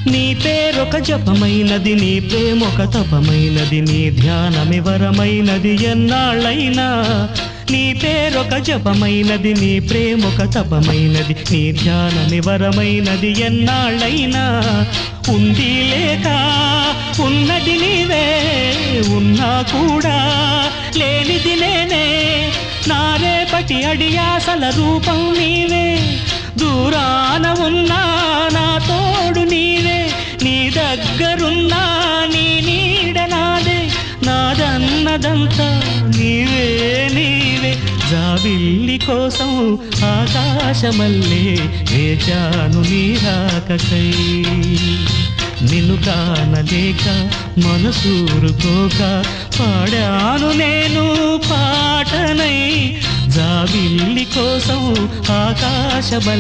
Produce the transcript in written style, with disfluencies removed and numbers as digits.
నీ పేరొక జపమైనది, నీ ప్రేమొక తపమైనది, నీ ధ్యానమి వరమైనది ఎన్నాళ్ళైనా. నీ పేరొక జపమైనది, నీ ప్రేమొక తపమైనది, నీ ధ్యానమి వరమైనది ఎన్నాళ్ళైనా. ఉంది లేక ఉన్నది నీవే, ఉన్నా కూడా లేనిది నేనే. నా రేపటి అడియాసల రూపం నీవే, దూరాన ఉన్నా నా తోడు నీవే. నీ దగ్గరున్నా నీ నీడ నాదే, నాదన్నదంతా నీవే నీవే. జాబిల్లి కోసం ఆకాశమల్లే వేచాను నీ రాకకై. నిన్ను కానలేక మనసూరుకోక పాడాను నేను పాటనై. జాబిల్లి కోసం ఆకాశమల్లే